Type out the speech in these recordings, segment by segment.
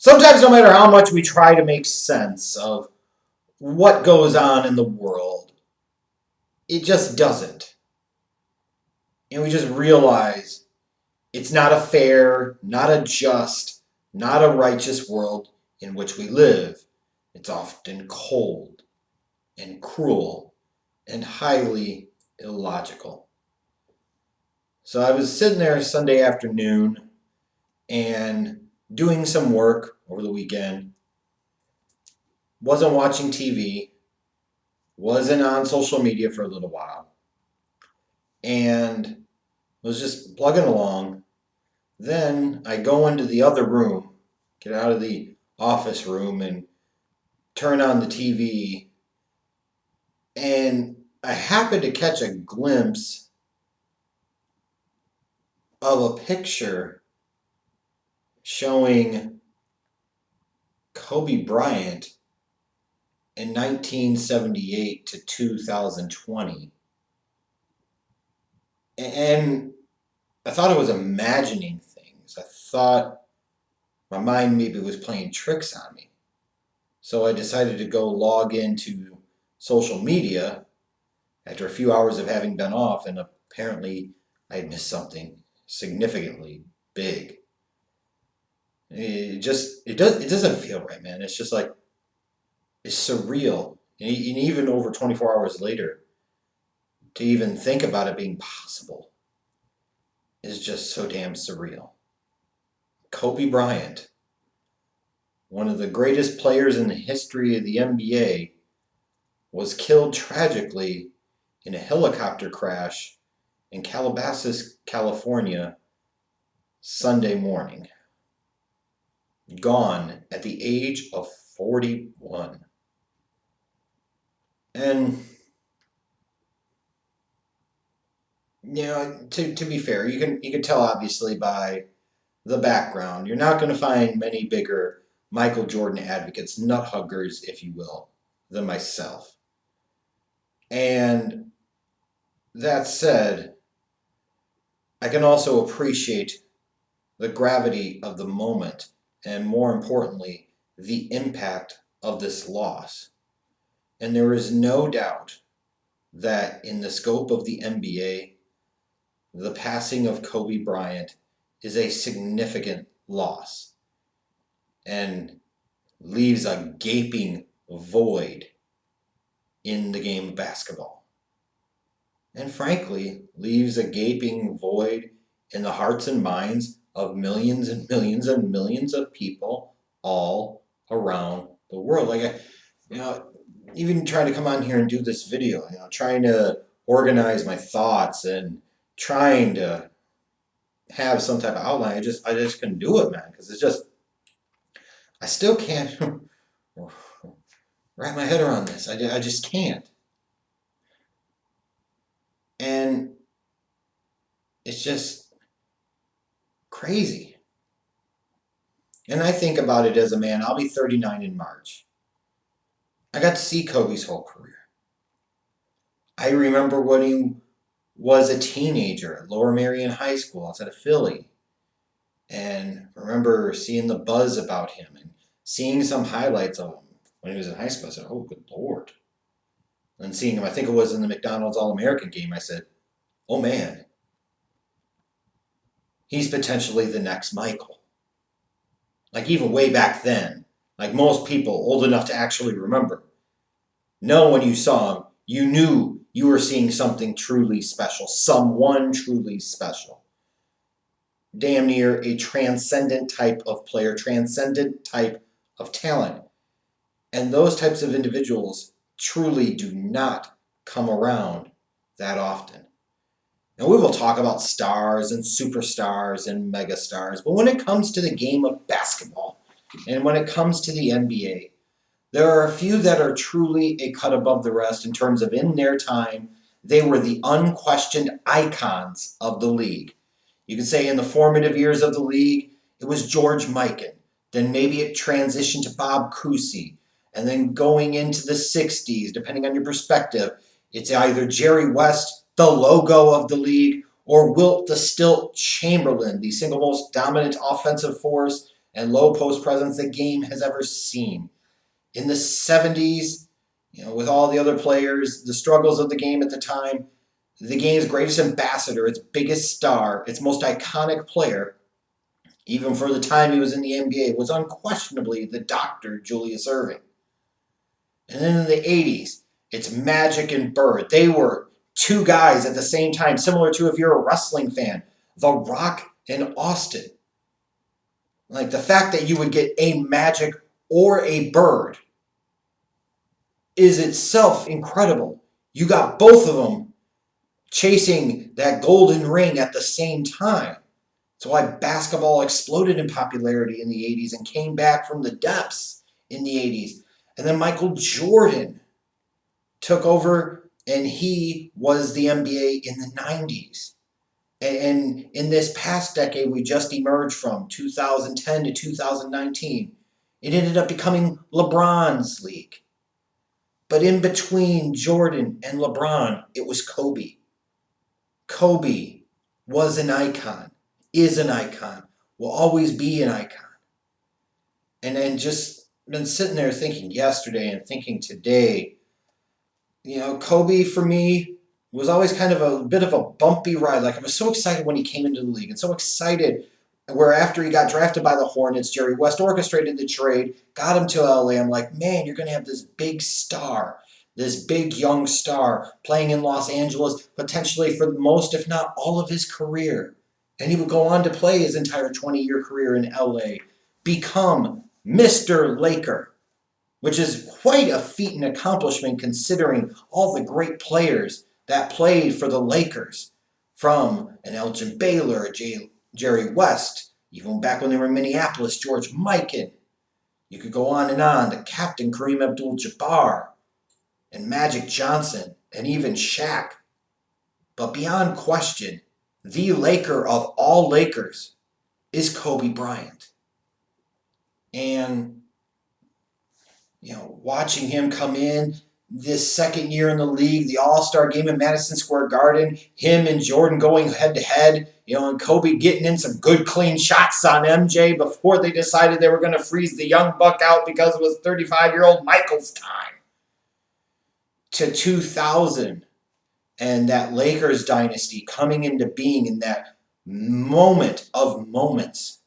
Sometimes, no matter how much we try to make sense of what goes on in the world, it just doesn't. And we just realize it's not a fair, not a just, not a righteous world in which we live. It's often cold and cruel and highly illogical. So I was sitting there Sunday afternoon and doing some work over the weekend. Wasn't watching TV, wasn't on social media for a little while, and was just plugging along. Then I go into the other room, get out of the office room, and turn on the TV, and I happen to catch a glimpse of a picture showing Kobe Bryant in 1978 to 2020. And I thought I was imagining things. I thought my mind maybe was playing tricks on me. So I decided to go log into social media after a few hours of having been off, and apparently I had missed something significantly big. It doesn't feel right, man. It's just like it's surreal. And even over 24 hours later, to even think about it being possible is just so damn surreal. Kobe Bryant, one of the greatest players in the history of the NBA, was killed tragically in a helicopter crash in Calabasas, California, Sunday morning. Gone at the age of 41. And, to be fair, you can tell obviously by the background. You're not going to find many bigger Michael Jordan advocates, nut huggers, if you will, than myself. And that said, I can also appreciate the gravity of the moment and, more importantly, the impact of this loss. And there is no doubt that in the scope of the NBA, the passing of Kobe Bryant is a significant loss and leaves a gaping void in the game of basketball. And frankly, leaves a gaping void in the hearts and minds of millions and millions and millions of people all around the world. Even trying to come on here and do this video, trying to organize my thoughts and trying to have some type of outline. I just couldn't do it, man, because it's just I still can't wrap my head around this. I just can't. And it's just crazy. And I think about it as a man. I'll be 39 in March. I got to see Kobe's whole career. I remember when he was a teenager at Lower Merion High School outside of Philly. And I remember seeing the buzz about him and seeing some highlights of him when he was in high school. I said, oh, good Lord. And seeing him, I think it was in the McDonald's All-American game, I said, oh man, he's potentially the next Michael. Like even way back then, like most people old enough to actually remember, know when you saw him, you knew you were seeing something truly special, someone truly special. Damn near a transcendent type of player, transcendent type of talent. And those types of individuals truly do not come around that often. And we will talk about stars and superstars and megastars, but when it comes to the game of basketball and when it comes to the NBA, there are a few that are truly a cut above the rest in terms of in their time, they were the unquestioned icons of the league. You could say in the formative years of the league, it was George Mikan. Then maybe it transitioned to Bob Cousy. And then going into the 60s, depending on your perspective, it's either Jerry West, the logo of the league, or Wilt the Stilt Chamberlain, the single most dominant offensive force and low post presence the game has ever seen. In the 70s, with all the other players, the struggles of the game at the time, the game's greatest ambassador, its biggest star, its most iconic player, even for the time he was in the NBA, was unquestionably the Dr. Julius Erving. And then in the 80s, it's Magic and Bird. They were two guys at the same time, similar to, if you're a wrestling fan, The Rock and Austin. Like, the fact that you would get a Magic or a Bird is itself incredible. You got both of them chasing that golden ring at the same time. That's why basketball exploded in popularity in the 80s and came back from the depths in the 80s. And then Michael Jordan took over, and he was the NBA in the 90s. And in this past decade we just emerged from, 2010 to 2019, it ended up becoming LeBron's league. But in between Jordan and LeBron, it was Kobe. Kobe was an icon, is an icon, will always be an icon. And then just been sitting there thinking yesterday and thinking today, Kobe for me was always kind of a bit of a bumpy ride. Like, I was so excited when he came into the league and so excited where after he got drafted by the Hornets, Jerry West orchestrated the trade, got him to LA. I'm like, man, you're going to have this big star, this big young star playing in Los Angeles, potentially for most, if not all of his career. And he would go on to play his entire 20-year career in LA, become Mr. Laker, which is quite a feat and accomplishment considering all the great players that played for the Lakers, from an Elgin Baylor, Jerry West, even back when they were in Minneapolis, George Mikan. You could go on and on, the captain Kareem Abdul-Jabbar, and Magic Johnson, and even Shaq. But beyond question, the Laker of all Lakers is Kobe Bryant. And watching him come in this second year in the league, the All-Star game in Madison Square Garden, him and Jordan going head-to-head, and Kobe getting in some good, clean shots on MJ before they decided they were going to freeze the young buck out because it was 35-year-old Michael's time, to 2000, and that Lakers dynasty coming into being in that moment of moments,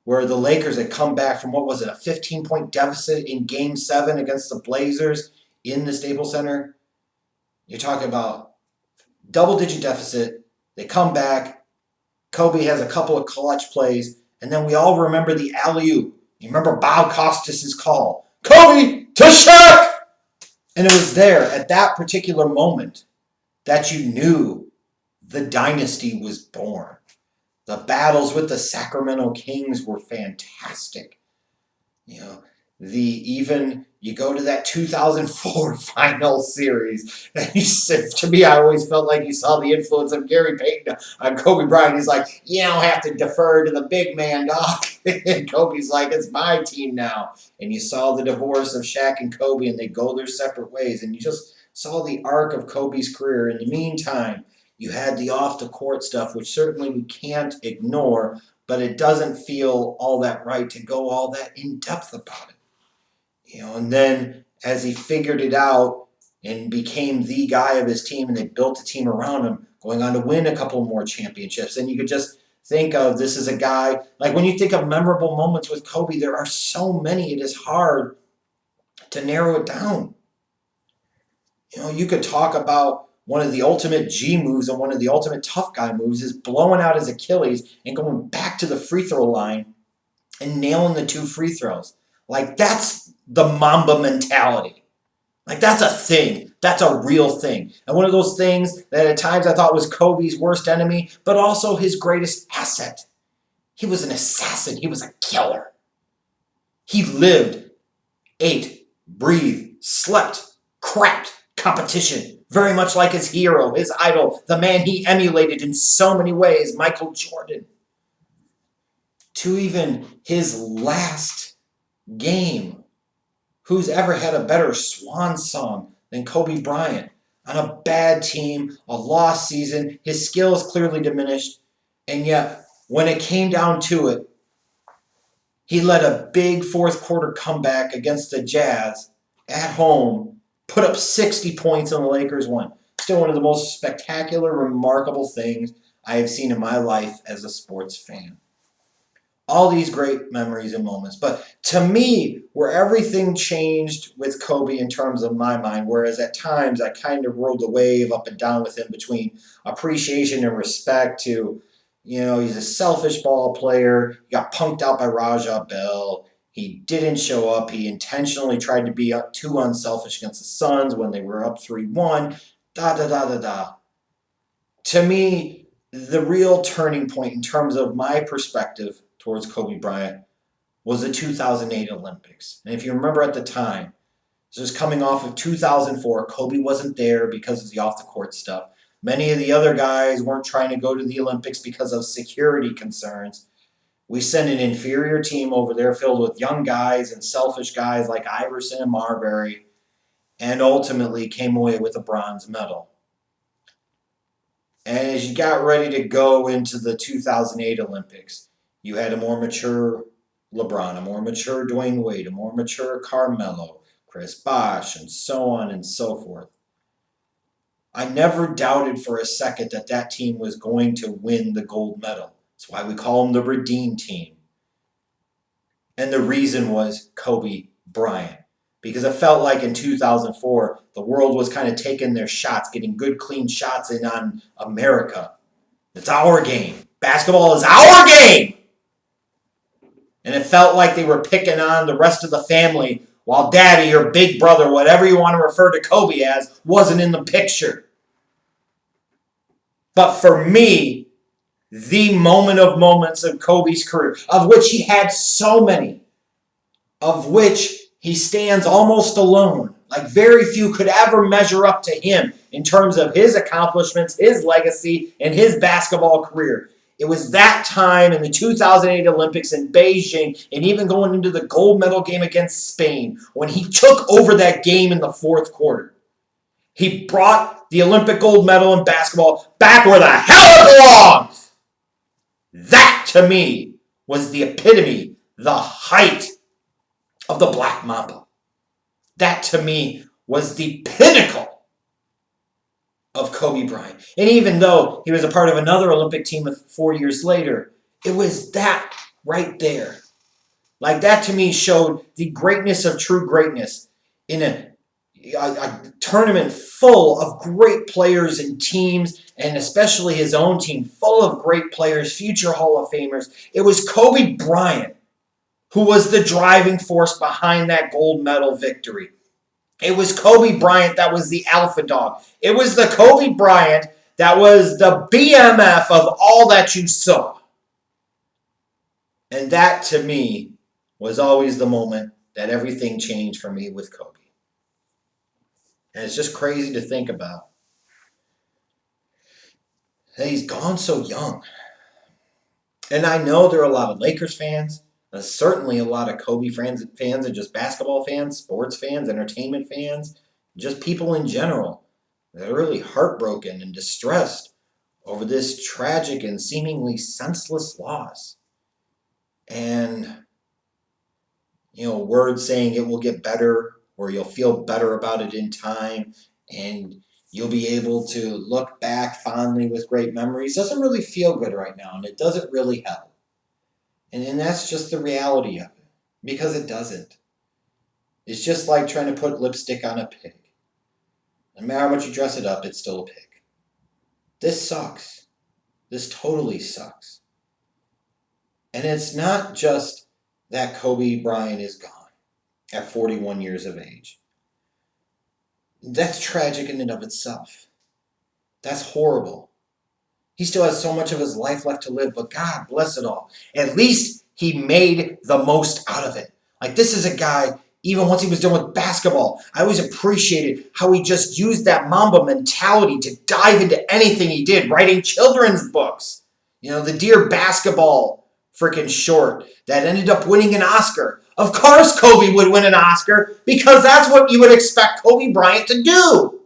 where the Lakers had come back from, what was it, a 15-point deficit in Game 7 against the Blazers in the Staples Center. You're talking about double-digit deficit. They come back. Kobe has a couple of clutch plays, and then we all remember the alley-oop. You remember Bob Costas' call, Kobe to Shaq! And it was there at that particular moment that you knew the dynasty was born. The battles with the Sacramento Kings were fantastic. You go to that 2004 final series, and to me, I always felt like you saw the influence of Gary Payton on Kobe Bryant. He's like, you don't have to defer to the big man, dog. And Kobe's like, it's my team now. And you saw the divorce of Shaq and Kobe, and they go their separate ways. And you just saw the arc of Kobe's career. In the meantime, you had the off-the-court stuff, which certainly we can't ignore, but it doesn't feel all that right to go all that in-depth about it. And then as he figured it out and became the guy of his team, and they built a team around him, going on to win a couple more championships, and you could just think of this as a guy, like when you think of memorable moments with Kobe, there are so many, it is hard to narrow it down. You could talk about one of the ultimate G moves and one of the ultimate tough guy moves is blowing out his Achilles and going back to the free throw line and nailing the 2 free throws. Like, that's the Mamba mentality. Like, that's a thing. That's a real thing. And one of those things that at times I thought was Kobe's worst enemy, but also his greatest asset. He was an assassin. He was a killer. He lived, ate, breathed, slept, crapped competition, very much like his hero, his idol, the man he emulated in so many ways, Michael Jordan. To even his last game, who's ever had a better swan song than Kobe Bryant? On a bad team, a lost season, his skills clearly diminished, and yet when it came down to it, He led a big fourth quarter comeback against the Jazz at home, put up 60 points, and the Lakers won. Still one of the most spectacular, remarkable things I have seen in my life as a sports fan. All these great memories and moments. But to me, where everything changed with Kobe in terms of my mind, whereas at times I kind of rode the wave up and down with him between appreciation and respect to, he's a selfish ball player. He got punked out by Raja Bell. He didn't show up. He intentionally tried to be too unselfish against the Suns when they were up 3-1. Da da da da da. To me, the real turning point in terms of my perspective towards Kobe Bryant was the 2008 Olympics. And if you remember at the time, this was coming off of 2004. Kobe wasn't there because of the off the court stuff. Many of the other guys weren't trying to go to the Olympics because of security concerns. We sent an inferior team over there filled with young guys and selfish guys like Iverson and Marbury, and ultimately came away with a bronze medal. And as you got ready to go into the 2008 Olympics, you had a more mature LeBron, a more mature Dwayne Wade, a more mature Carmelo, Chris Bosh, and so on and so forth. I never doubted for a second that that team was going to win the gold medal. That's why we call them the Redeem Team. And the reason was Kobe Bryant. Because it felt like in 2004, the world was kind of taking their shots, getting good, clean shots in on America. It's our game. Basketball is our game! And it felt like they were picking on the rest of the family while daddy or big brother, whatever you want to refer to Kobe as, wasn't in the picture. But for me, the moment of moments of Kobe's career, of which he had so many, of which he stands almost alone. Like very few could ever measure up to him in terms of his accomplishments, his legacy, and his basketball career. It was that time in the 2008 Olympics in Beijing, and even going into the gold medal game against Spain, when he took over that game in the fourth quarter. He brought the Olympic gold medal in basketball back where the hell it belongs. That, to me, was the epitome, the height of the Black Mamba. That, to me, was the pinnacle of Kobe Bryant. And even though he was a part of another Olympic team 4 years later, it was that right there. Like that, to me, showed the greatness of true greatness in a tournament full of great players and teams, and especially his own team, full of great players, future Hall of Famers. It was Kobe Bryant who was the driving force behind that gold medal victory. It was Kobe Bryant that was the alpha dog. It was the Kobe Bryant that was the BMF of all that you saw. And that, to me, was always the moment that everything changed for me with Kobe. And it's just crazy to think about that he's gone so young. And I know there are a lot of Lakers fans, certainly a lot of Kobe fans and just basketball fans, sports fans, entertainment fans, just people in general. They're really heartbroken and distressed over this tragic and seemingly senseless loss. And, words saying it will get better or you'll feel better about it in time and you'll be able to look back fondly with great memories doesn't really feel good right now, and it doesn't really help. And that's just the reality of it, because it doesn't. It's just like trying to put lipstick on a pig. No matter how much you dress it up, it's still a pig. This sucks. This totally sucks. And it's not just that Kobe Bryant is gone at 41 years of age. That's tragic in and of itself. That's horrible. He still has so much of his life left to live, but God bless it all. At least he made the most out of it. Like, this is a guy, even once he was done with basketball, I always appreciated how he just used that Mamba mentality to dive into anything he did, writing children's books. The Dear Basketball freaking short that ended up winning an Oscar. Of course Kobe would win an Oscar, because that's what you would expect Kobe Bryant to do.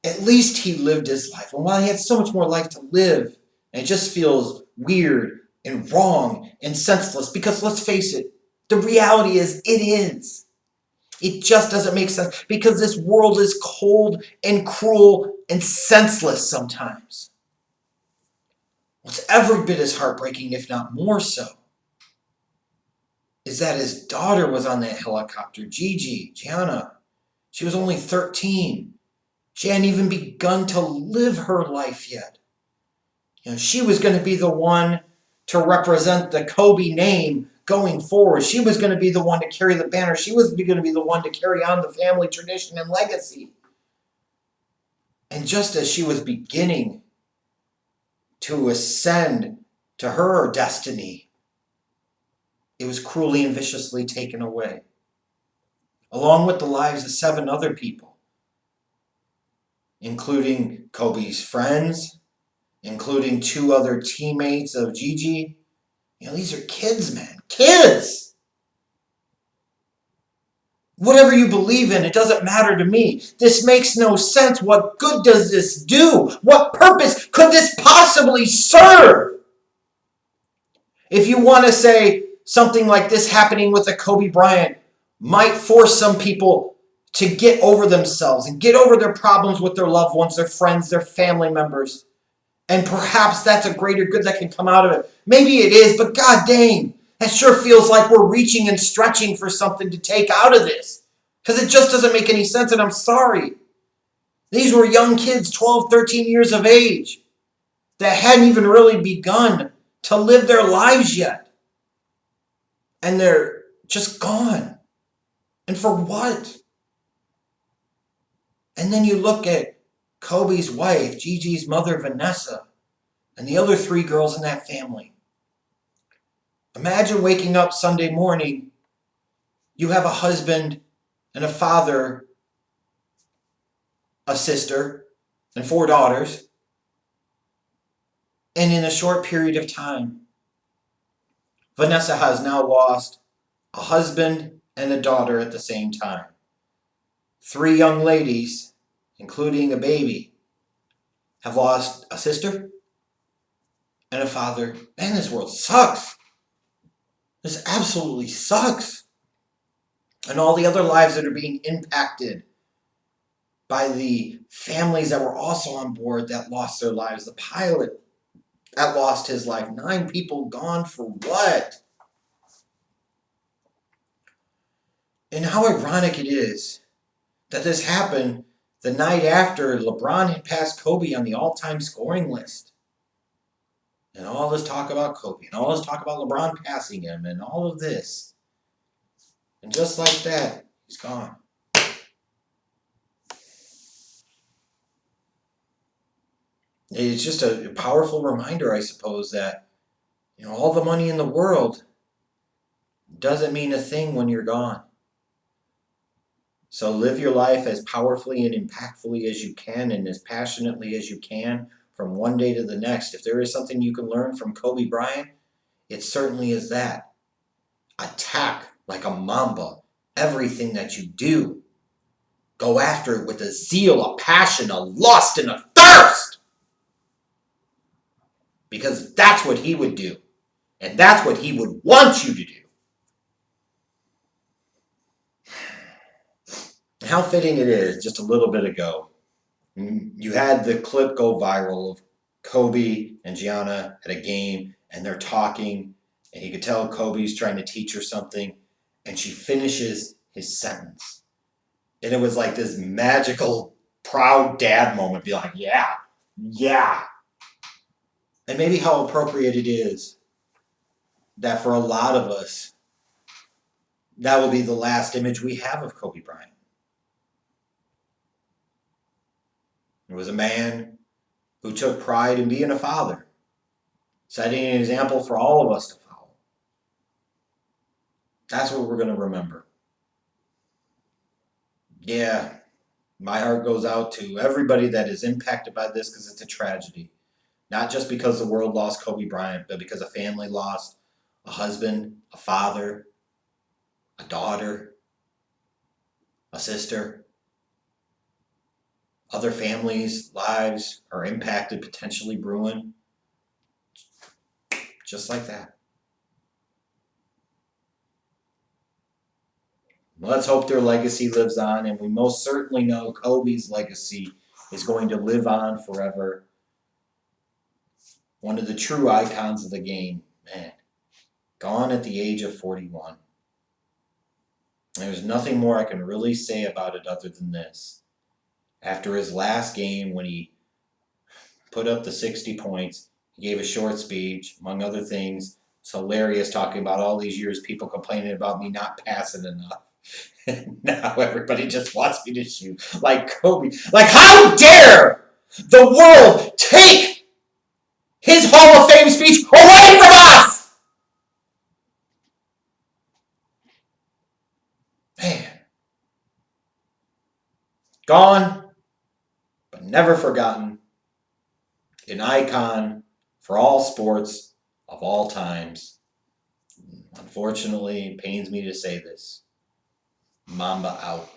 At least he lived his life. And while he had so much more life to live, and it just feels weird and wrong and senseless. Because let's face it, the reality is it is. It just doesn't make sense because this world is cold and cruel and senseless sometimes. What's every bit as heartbreaking, if not more so, is that his daughter was on that helicopter, Gianna. She was only 13. She hadn't even begun to live her life yet. She was going to be the one to represent the Kobe name going forward. She was going to be the one to carry the banner. She was going to be the one to carry on the family tradition and legacy. And just as she was beginning to ascend to her destiny, it was cruelly and viciously taken away, along with the lives of 7 other people, including Kobe's friends, including 2 other teammates of Gigi. These are kids, man. Kids! Whatever you believe in, it doesn't matter to me. This makes no sense. What good does this do? What purpose could this possibly serve? If you want to say something like this happening with a Kobe Bryant might force some people to get over themselves and get over their problems with their loved ones, their friends, their family members, and perhaps that's a greater good that can come out of it. Maybe it is, but god dang, that sure feels like we're reaching and stretching for something to take out of this. Because it just doesn't make any sense, and I'm sorry. These were young kids, 12, 13 years of age, that hadn't even really begun to live their lives yet. And they're just gone. And for what? And then you look at Kobe's wife, Gigi's mother, Vanessa, and the other 3 girls in that family. Imagine waking up Sunday morning, you have a husband and a father, a sister, and 4 daughters, and in a short period of time, Vanessa has now lost a husband and a daughter at the same time. 3 young ladies, including a baby, have lost a sister and a father. Man, this world sucks. This absolutely sucks. And all the other lives that are being impacted by the families that were also on board that lost their lives. The pilot that lost his life. 9 people gone for what? And how ironic it is that this happened the night after LeBron had passed Kobe on the all-time scoring list. And all this talk about Kobe, and all this talk about LeBron passing him, and all of this. And just like that, he's gone. It's just a powerful reminder, I suppose, that all the money in the world doesn't mean a thing when you're gone. So live your life as powerfully and impactfully as you can and as passionately as you can from one day to the next. If there is something you can learn from Kobe Bryant, it certainly is that. Attack like a mamba everything that you do. Go after it with a zeal, a passion, a lust, and a thirst. Because that's what he would do. And that's what he would want you to do. How fitting it is, just a little bit ago, you had the clip go viral of Kobe and Gianna at a game, and they're talking, and you could tell Kobe's trying to teach her something, and she finishes his sentence. And it was like this magical, proud dad moment, be like, yeah. And maybe how appropriate it is that for a lot of us, that will be the last image we have of Kobe Bryant. It was a man who took pride in being a father, setting an example for all of us to follow. That's what we're going to remember. Yeah, my heart goes out to everybody that is impacted by this because it's a tragedy. Not just because the world lost Kobe Bryant, but because a family lost a husband, a father, a daughter, a sister. Other families' lives are impacted, potentially ruined. Just like that. Let's hope their legacy lives on, and we most certainly know Kobe's legacy is going to live on forever. One of the true icons of the game, man, gone at the age of 41. There's nothing more I can really say about it other than this. After his last game, when he put up the 60 points, he gave a short speech, among other things. It's hilarious talking about all these years people complaining about me not passing enough. Now everybody just wants me to shoot like Kobe. Like, how dare the world take his Hall of Fame speech away from us? Man. Gone, but never forgotten. An icon for all sports of all times. Unfortunately, it pains me to say this. Mamba out.